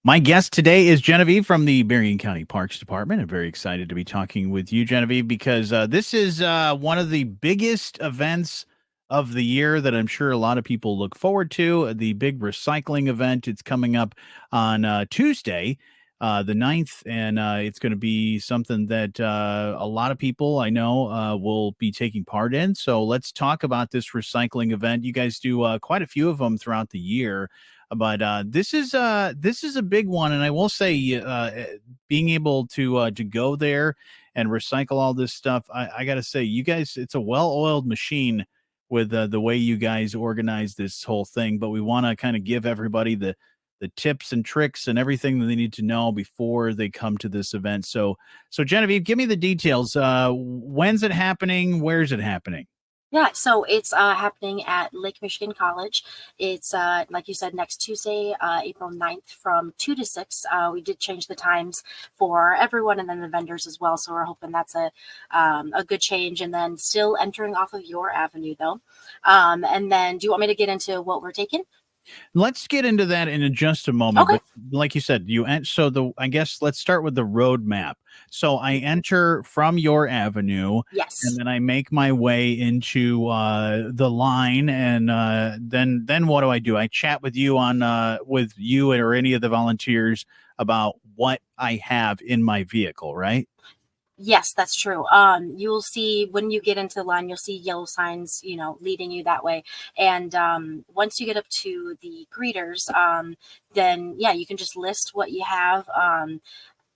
My guest today is Genevieve from the Berrien County Parks Department. I'm very excited to be talking with you, Genevieve, because this is one of the biggest events of the year that I'm sure a lot of people look forward to. The big recycling event. It's coming up on Tuesday, the 9th, and it's going to be something that a lot of people I know will be taking part in. So let's talk about this recycling event. You guys do quite a few of them throughout the year, but this is a big one, and I will say, being able to go there and recycle all this stuff, I got to say, you guys, it's a well-oiled machine with the way you guys organize this whole thing. But we want to kind of give everybody the tips and tricks and everything that they need to know before they come to this event. So Genevieve, give me the details. When's it happening? Where's it happening? Yeah, so it's happening at Lake Michigan College. It's like you said, next Tuesday, April 9th from 2 to 6. We did change the times for everyone and then the vendors as well. So we're hoping that's a good change. And then still entering off of your avenue, though. And then do you want me to get into what we're taking? Let's get into that in just a moment. Okay. But like you said, so the I guess let's start with the road map. So I enter from your avenue, and Yes. then I make my way into the line, and then what do I do? I chat with you on with you or any of the volunteers about what I have in my vehicle, right? Yes, that's true. You'll see when you get into the line, you'll see yellow signs, leading you that way. And once you get up to the greeters, then yeah, you can just list what you have.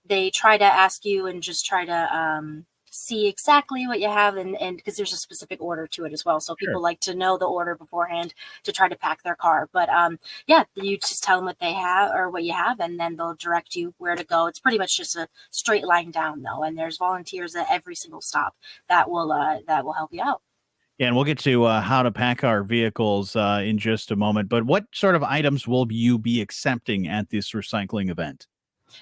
They try to ask you and just try to see exactly what you have, and because there's a specific order to it as well, so Sure. people like to know the order beforehand to try to pack their car. But yeah, you just tell them what they have or what you have, and then they'll direct you where to go. It's pretty much just a straight line down though, and there's volunteers at every single stop that will help you out. Yeah, and we'll get to how to pack our vehicles in just a moment. But what sort of items will you be accepting at this recycling event?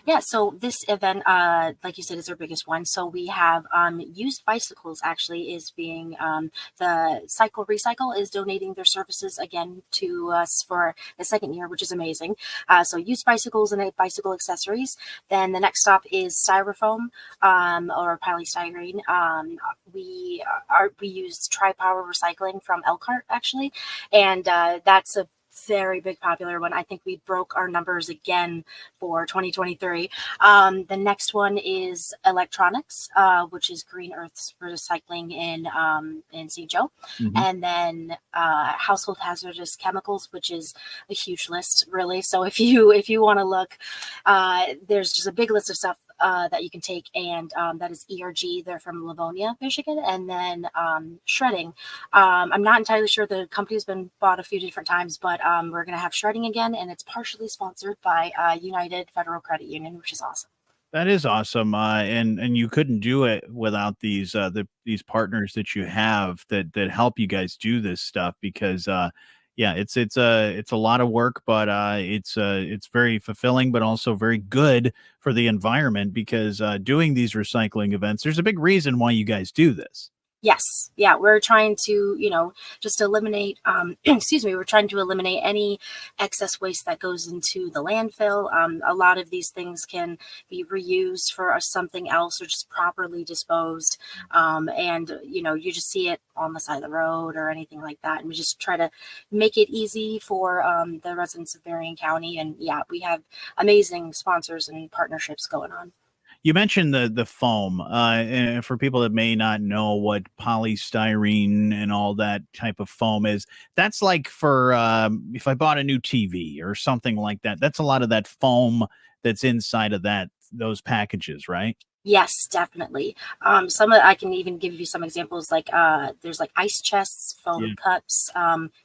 Yeah, so this event, like you said, is our biggest one. So we have used bicycles actually is being the Cycle Recycle is donating their services again to us for the second year, which is amazing. So used bicycles and bicycle accessories. Then the next stop is styrofoam or polystyrene. We used Tri Power Recycling from Elkhart actually, and that's a very big popular one. I think we broke our numbers again for 2023. The next one is electronics, which is Green Earth's recycling in St. Joe, Mhm. and then household hazardous chemicals, which is a huge list, really. So if you want to look, there's just a big list of stuff that you can take, and that is ERG. They're from Livonia, Michigan, and then shredding. I'm not entirely sure. The company's been bought a few different times, but we're going to have shredding again, and it's partially sponsored by United Federal Credit Union, which is awesome. That is awesome, and you couldn't do it without these partners that you have that help you guys do this stuff because, yeah, it's a lot of work, but it's very fulfilling, but also very good for the environment because doing these recycling events, there's a big reason why you guys do this. Yes. Yeah. We're trying to, just eliminate, excuse me, we're trying to eliminate any excess waste that goes into the landfill. A lot of these things can be reused for something else or just properly disposed. And, you just see it on the side of the road or anything like that. And we just try to make it easy for the residents of Berrien County. And yeah, we have amazing sponsors and partnerships going on. You mentioned the foam, and for people that may not know what polystyrene and all that type of foam is, that's like for if I bought a new TV or something like that. That's a lot of that foam that's inside of those packages, right? Yes, definitely. I can even give you some examples. Like there's like ice chests, foam Yeah. cups,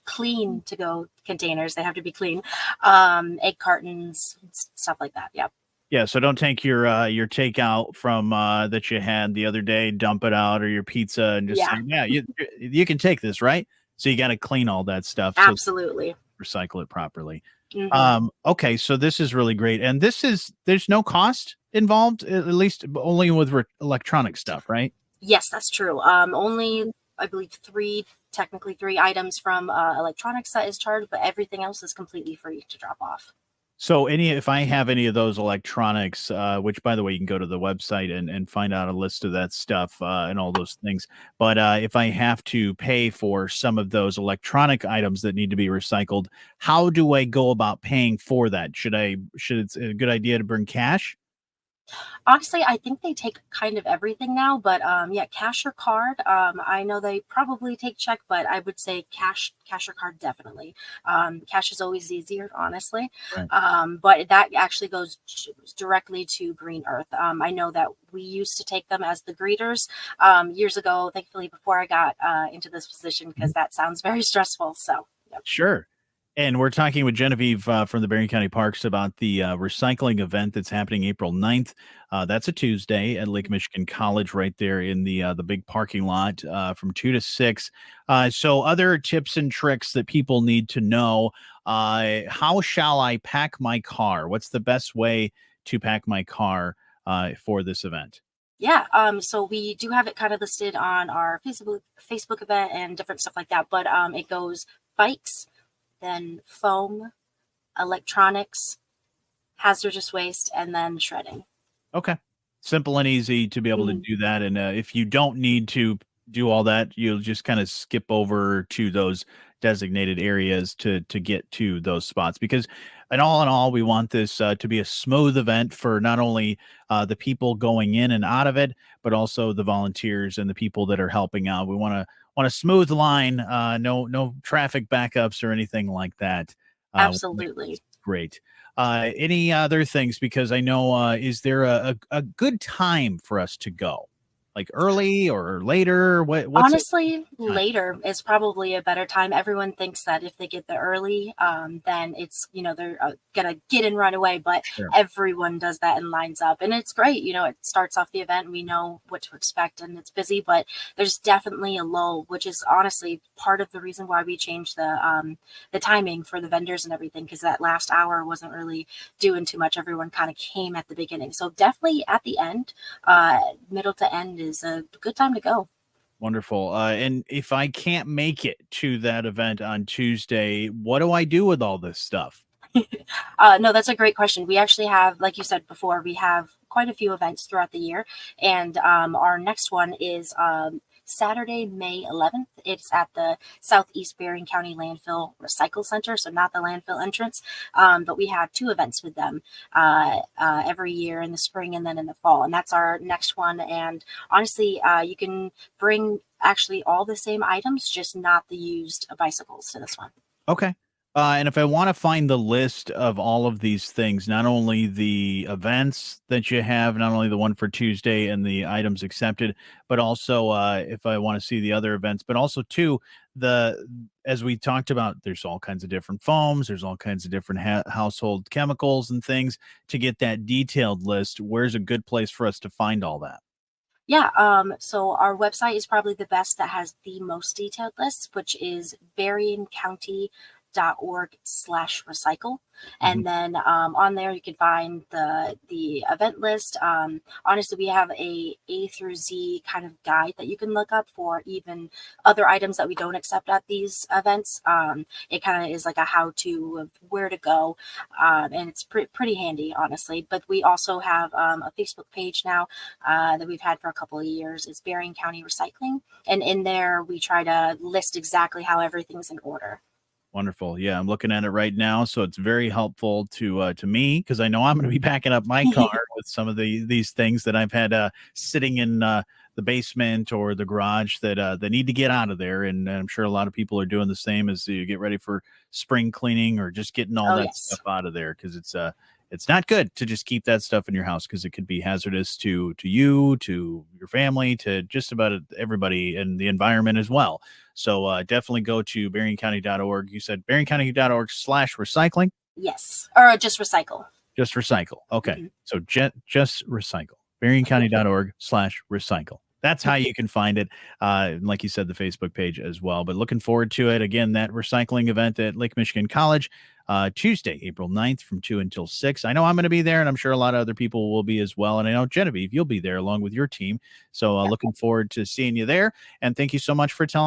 clean to go containers. They have to be clean. Egg cartons, stuff like that. Yeah. Yeah, so don't take your takeout from that you had the other day, dump it out, or your pizza, and just say, Yeah. "Yeah, you can take this, right?" So you got to clean all that stuff so Absolutely. recycle it properly. Hmm. Okay, so this is really great, and there's no cost involved, at least only with electronic stuff, right? Yes, that's true. Only I believe technically three items from electronics that is charged, but everything else is completely free to drop off. So if I have any of those electronics, which by the way, you can go to the website and find out a list of that stuff and all those things. But if I have to pay for some of those electronic items that need to be recycled, how do I go about paying for that? Should it's a good idea to bring cash? Honestly, I think they take kind of everything now, but yeah, cash or card. I know they probably take check, but I would say cash or card definitely. Cash is always easier, honestly. Right. But that actually goes directly to Green Earth. I know that we used to take them as the greeters years ago, thankfully, before I got into this position, because that sounds very stressful. So, yep. Sure. And we're talking with Genevieve from the Berrien County Parks about the recycling event that's happening April 9th. That's a Tuesday at Lake Michigan College, right there in the big parking lot from 2 to 6. So other tips and tricks that people need to know. How shall I pack my car? What's the best way to pack my car for this event? Yeah, so we do have it kind of listed on our Facebook event and different stuff like that. But it goes bikes, then foam, electronics, hazardous waste, and then shredding. Okay. Simple and easy to be able to Mhm. do that. And if you don't need to do all that, you'll just kind of skip over to those designated areas to get to those spots. Because, and all in all, we want this to be a smooth event for not only the people going in and out of it, but also the volunteers and the people that are helping out. We want a smooth line, no traffic backups or anything like that. Make this Absolutely. great. Any other things? Because I know, is there a good time for us to go? Like early or later? What's a Honestly, time? later is probably a better time. Everyone thinks that if they get there early, then it's, they're gonna get in right away. But Sure. everyone does that and lines up, and it's great. It starts off the event, and we know what to expect, and it's busy. But there's definitely a lull, which is honestly part of the reason why we changed the timing for the vendors and everything, because that last hour wasn't really doing too much. Everyone kind of came at the beginning, so definitely at the end, middle to end is a good time to go. Wonderful. And if I can't make it to that event on Tuesday, what do I do with all this stuff? No, that's a great question. We actually have, like you said before, we have quite a few events throughout the year, and our next one is Saturday, May 11th. It's at the Southeast Berrien County Landfill Recycle Center, so not the landfill entrance, but we have two events with them every year in the spring and then in the fall, and that's our next one. And honestly, you can bring actually all the same items, just not the used bicycles to this one. Okay. And if I want to find the list of all of these things, not only the events that you have, not only the one for Tuesday and the items accepted, but also if I want to see the other events, but also too the as we talked about, there's all kinds of different foams, there's all kinds of different household chemicals and things. To get that detailed list, where's a good place for us to find all that? Yeah, so our website is probably the best that has the most detailed list, which is berriencounty.org/recycle. Mhm. And then on there you can find the event list. Honestly, we have A through Z kind of guide that you can look up for even other items that we don't accept at these events. It kind of is like a how to of where to go, and it's pretty handy, honestly. But we also have a Facebook page now that we've had for a couple of years. It's Berrien County Recycling, and in there we try to list exactly how everything's in order. Wonderful. Yeah, I'm looking at it right now, so it's very helpful to me because I know I'm going to be packing up my car with some of these things that I've had sitting in the basement or the garage that need to get out of there, and I'm sure a lot of people are doing the same as you get ready for spring cleaning or just getting all Oh that yes. stuff out of there because it's not good to just keep that stuff in your house because it could be hazardous to you, to your family, to just about everybody in the environment as well. So definitely go to berriencounty.org. You said berriencounty.org/recycling. Yes, or just recycle. Just recycle. Okay. Mhm. So just recycle. berriencounty.org/recycle. That's how you can find it. Like you said, the Facebook page as well. But looking forward to it. Again, that recycling event at Lake Michigan College, Tuesday, April 9th from 2 until 6. I know I'm going to be there, and I'm sure a lot of other people will be as well. And I know, Genevieve, you'll be there along with your team. So looking forward to seeing you there. And thank you so much for telling